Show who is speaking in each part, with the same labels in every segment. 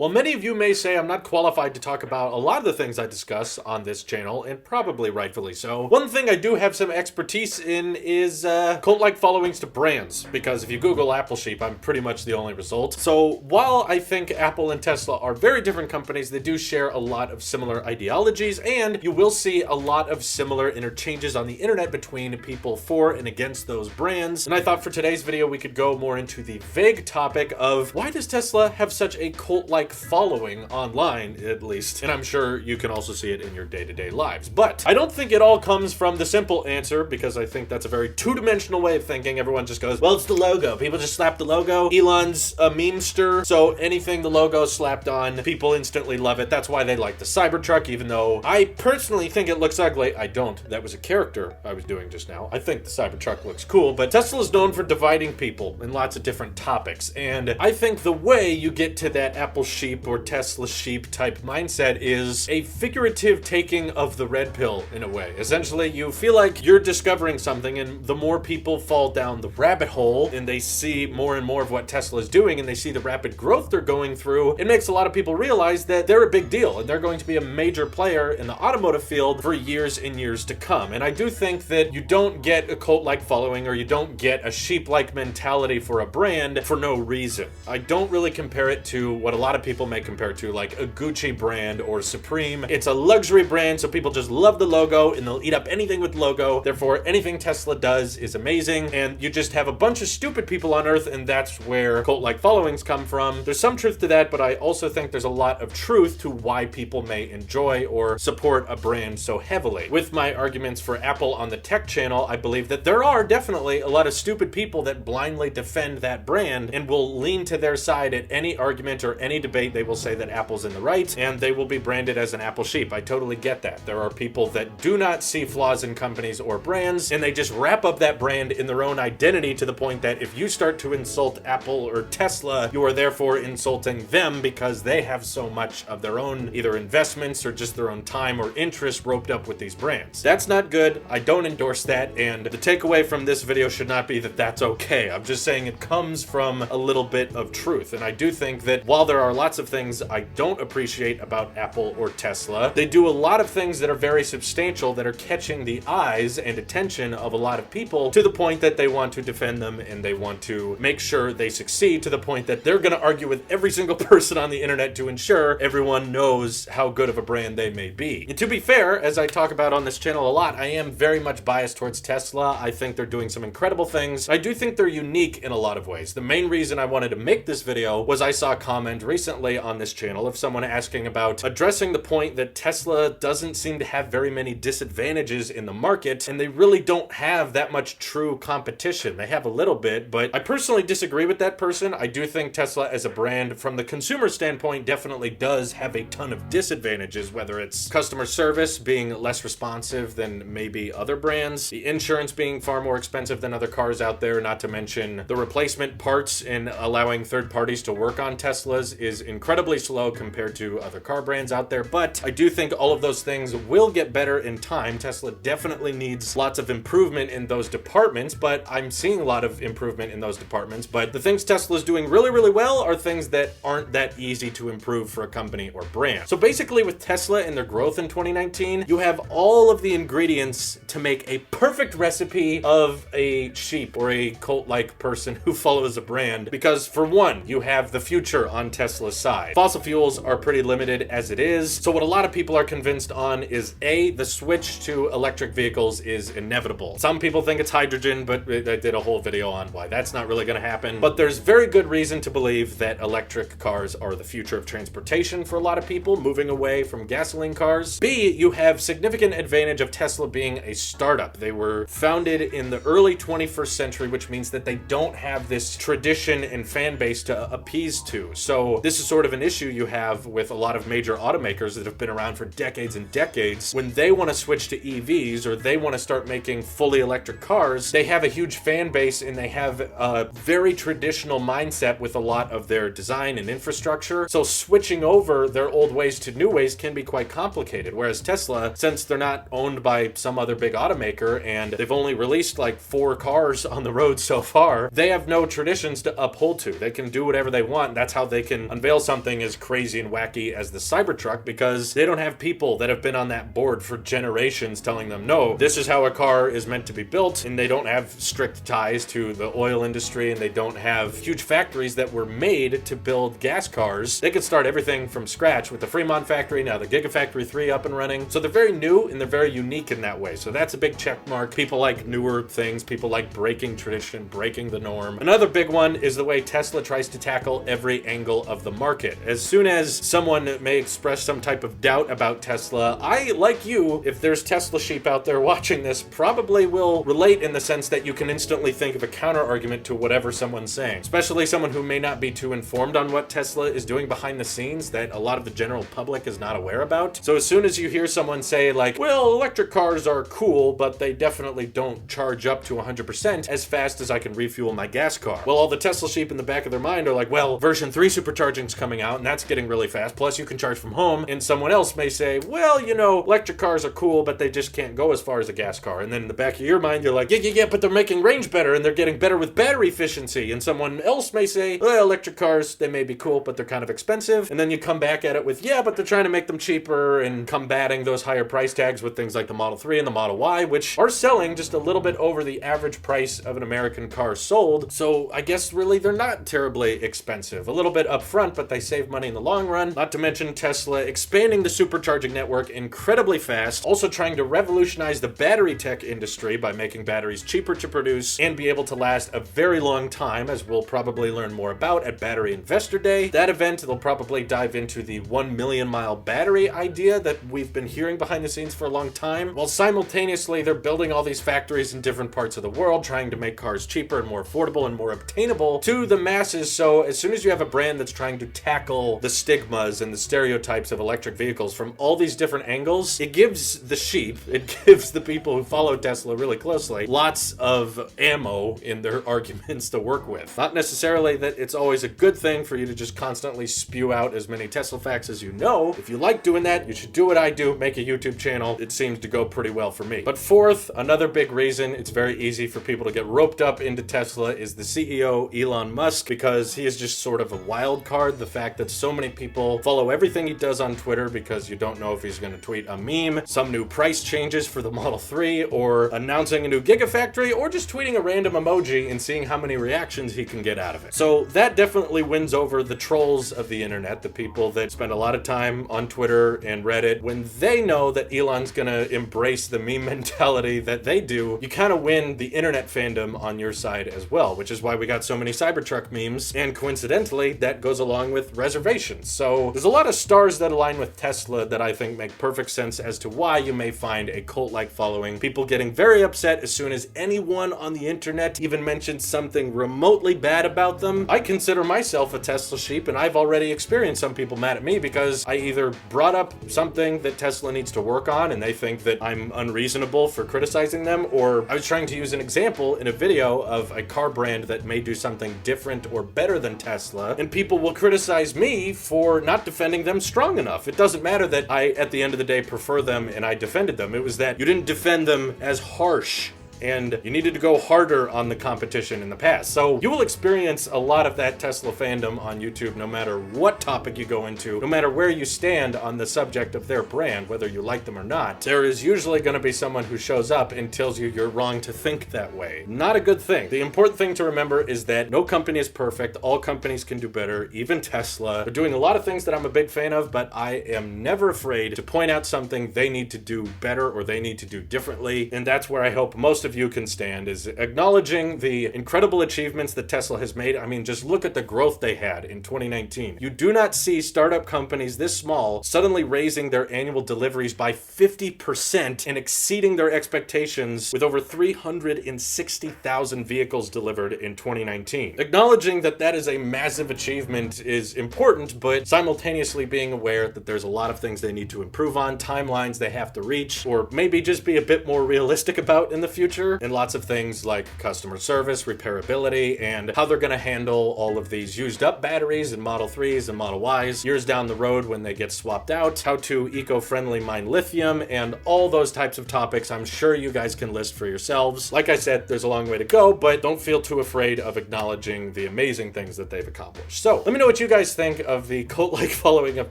Speaker 1: While many of you may say I'm not qualified to talk about a lot of the things I discuss on this channel, and probably rightfully so, one thing I do have some expertise in is cult-like followings to brands, because if you Google Apple Sheep, I'm pretty much the only result. So while I think Apple and Tesla are very different companies, they do share a lot of similar ideologies, and you will see a lot of similar interchanges on the internet between people for and against those brands. And I thought for today's video we could go more into the vague topic of why does Tesla have such a cult-like following online, at least, and I'm sure you can also see it in your day-to-day lives. But I don't think it all comes from the simple answer, because I think that's a very two-dimensional way of thinking. Everyone just goes, well, it's the logo. People just slap the logo. Elon's a memester, so anything the logo slapped on, people instantly love it. That's why they like the Cybertruck, even though I personally think it looks ugly. I don't. That was a character I was doing just now. I think the Cybertruck looks cool, but Tesla is known for dividing people in lots of different topics, and I think the way you get to that Apple sheep or Tesla sheep type mindset is a figurative taking of the red pill in a way. Essentially, you feel like you're discovering something, and the more people fall down the rabbit hole and they see more and more of what Tesla is doing and they see the rapid growth they're going through, it makes a lot of people realize that they're a big deal and they're going to be a major player in the automotive field for years and years to come. And I do think that you don't get a cult-like following, or you don't get a sheep-like mentality for a brand for no reason. I don't really compare it to what a lot of people may compare it to, like a Gucci brand or Supreme. It's a luxury brand, so people just love the logo and they'll eat up anything with logo. Therefore, anything Tesla does is amazing, and you just have a bunch of stupid people on Earth, and that's where cult-like followings come from. There's some truth to that, but I also think there's a lot of truth to why people may enjoy or support a brand so heavily. With my arguments for Apple on the tech channel, I believe that there are definitely a lot of stupid people that blindly defend that brand and will lean to their side at any argument or any debate. They will say that Apple's in the right, and they will be branded as an Apple sheep. I totally get that. There are people that do not see flaws in companies or brands, and they just wrap up that brand in their own identity to the point that if you start to insult Apple or Tesla, you are therefore insulting them because they have so much of their own either investments or just their own time or interest roped up with these brands. That's not good. I don't endorse that, and the takeaway from this video should not be that that's okay. I'm just saying it comes from a little bit of truth, and I do think that while there are lots of things I don't appreciate about Apple or Tesla, they do a lot of things that are very substantial that are catching the eyes and attention of a lot of people to the point that they want to defend them and they want to make sure they succeed, to the point that they're going to argue with every single person on the internet to ensure everyone knows how good of a brand they may be. And to be fair, as I talk about on this channel a lot, I am very much biased towards Tesla. I think they're doing some incredible things. I do think they're unique in a lot of ways. The main reason I wanted to make this video was I saw a comment recently on this channel of someone asking about addressing the point that Tesla doesn't seem to have very many disadvantages in the market, and they really don't have that much true competition. They have a little bit, but I personally disagree with that person. I do think Tesla as a brand, from the consumer standpoint, definitely does have a ton of disadvantages, whether it's customer service being less responsive than maybe other brands, the insurance being far more expensive than other cars out there, not to mention the replacement parts and allowing third parties to work on Teslas is incredibly slow compared to other car brands out there. But I do think all of those things will get better in time. Tesla definitely needs lots of improvement in those departments, but I'm seeing a lot of improvement in those departments. But the things Tesla's doing really, really well are things that aren't that easy to improve for a company or brand. So basically with Tesla and their growth in 2019, you have all of the ingredients to make a perfect recipe of a sheep or a cult-like person who follows a brand, because for one, you have the future on Tesla's side. Fossil fuels are pretty limited as it is, so what a lot of people are convinced on is A, the switch to electric vehicles is inevitable. Some people think it's hydrogen, but I did a whole video on why that's not really going to happen. But there's very good reason to believe that electric cars are the future of transportation for a lot of people, moving away from gasoline cars. B, you have significant advantage of Tesla being a startup. They were founded in the early 21st century, which means that they don't have this tradition and fan base to appease to. So this is sort of an issue you have with a lot of major automakers that have been around for decades and decades. When they want to switch to EVs or they want to start making fully electric cars, they have a huge fan base and they have a very traditional mindset with a lot of their design and infrastructure. So switching over their old ways to new ways can be quite complicated. Whereas Tesla, since they're not owned by some other big automaker and they've only released like 4 cars on the road so far, they have no traditions to uphold to. They can do whatever they want. That's how they can unveil unveil something as crazy and wacky as the Cybertruck because they don't have people that have been on that board for generations telling them, no, this is how a car is meant to be built, and they don't have strict ties to the oil industry, and they don't have huge factories that were made to build gas cars. They could start everything from scratch with the Fremont factory, now the Gigafactory 3 up and running. So they're very new and they're very unique in that way. So that's a big check mark. People like newer things. People like breaking tradition, breaking the norm. Another big one is the way Tesla tries to tackle every angle of the market. As soon as someone may express some type of doubt about Tesla, I, like you, if there's Tesla sheep out there watching this, probably will relate in the sense that you can instantly think of a counter argument to whatever someone's saying, especially someone who may not be too informed on what Tesla is doing behind the scenes that a lot of the general public is not aware about. So as soon as you hear someone say like, well, electric cars are cool, but they definitely don't charge up to 100% as fast as I can refuel my gas car. Well, all the Tesla sheep in the back of their mind are like, well, version 3 supercharging's coming out and that's getting really fast, plus you can charge from home. And someone else may say, well, you know, electric cars are cool, but they just can't go as far as a gas car. And then in the back of your mind, you're like, yeah, but they're making range better and they're getting better with battery efficiency. And someone else may say, well, electric cars, they may be cool, but they're kind of expensive. And then you come back at it with, yeah, but they're trying to make them cheaper, and combating those higher price tags with things like the Model 3 and the Model Y, which are selling just a little bit over the average price of an American car sold. So I guess really they're not terribly expensive. A little bit upfront, but they save money in the long run. Not to mention Tesla expanding the supercharging network incredibly fast, also trying to revolutionize the battery tech industry by making batteries cheaper to produce and be able to last a very long time, as we'll probably learn more about at Battery Investor Day. That event, they'll probably dive into the 1 million mile battery idea that we've been hearing behind the scenes for a long time, while simultaneously they're building all these factories in different parts of the world, trying to make cars cheaper and more affordable and more obtainable to the masses. So as soon as you have a brand that's trying to tackle the stigmas and the stereotypes of electric vehicles from all these different angles, it gives the sheep, it gives the people who follow Tesla really closely, lots of ammo in their arguments to work with. Not necessarily that it's always a good thing for you to just constantly spew out as many Tesla facts as you know. If you like doing that, you should do what I do, make a YouTube channel. It seems to go pretty well for me. But fourth, another big reason it's very easy for people to get roped up into Tesla is the CEO, Elon Musk, because he is just sort of a wild card. The fact that so many people follow everything he does on Twitter because you don't know if he's going to tweet a meme, some new price changes for the Model 3, or announcing a new Gigafactory, or just tweeting a random emoji and seeing how many reactions he can get out of it. So that definitely wins over the trolls of the internet, the people that spend a lot of time on Twitter and Reddit. When they know that Elon's gonna embrace the meme mentality that they do, you kind of win the internet fandom on your side as well, which is why we got so many Cybertruck memes, and coincidentally, that goes along with reservations. So there's a lot of stars that align with Tesla that I think make perfect sense as to why you may find a cult-like following, people getting very upset as soon as anyone on the internet even mentions something remotely bad about them. I consider myself a Tesla sheep, and I've already experienced some people mad at me because I either brought up something that Tesla needs to work on and they think that I'm unreasonable for criticizing them, or I was trying to use an example in a video of a car brand that may do something different or better than Tesla, and people will criticize me for not defending them strong enough. It doesn't matter that I, at the end of the day, prefer them and I defended them. It was that you didn't defend them as harsh, and you needed to go harder on the competition in the past. So you will experience a lot of that Tesla fandom on YouTube no matter what topic you go into, no matter where you stand on the subject of their brand, whether you like them or not. There is usually going to be someone who shows up and tells you you're wrong to think that way. Not a good thing. The important thing to remember is that no company is perfect. All companies can do better, even Tesla. They're doing a lot of things that I'm a big fan of, but I am never afraid to point out something they need to do better or they need to do differently. And that's where I hope most of you can stand, is acknowledging the incredible achievements that Tesla has made. I mean, just look at the growth they had in 2019. You do not see startup companies this small suddenly raising their annual deliveries by 50% and exceeding their expectations with over 360,000 vehicles delivered in 2019. Acknowledging that that is a massive achievement is important, but simultaneously being aware that there's a lot of things they need to improve on, timelines they have to reach, or maybe just be a bit more realistic about in the future future in lots of things like customer service, repairability, and how they're going to handle all of these used up batteries in Model 3s and Model Ys years down the road when they get swapped out, how to eco-friendly mine lithium, and all those types of topics I'm sure you guys can list for yourselves. Like I said, there's a long way to go, but don't feel too afraid of acknowledging the amazing things that they've accomplished. So let me know what you guys think of the cult-like following of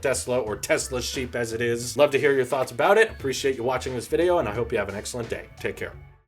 Speaker 1: Tesla, or Tesla sheep as it is. Love to hear your thoughts about it. Appreciate you watching this video, and I hope you have an excellent day. Take care.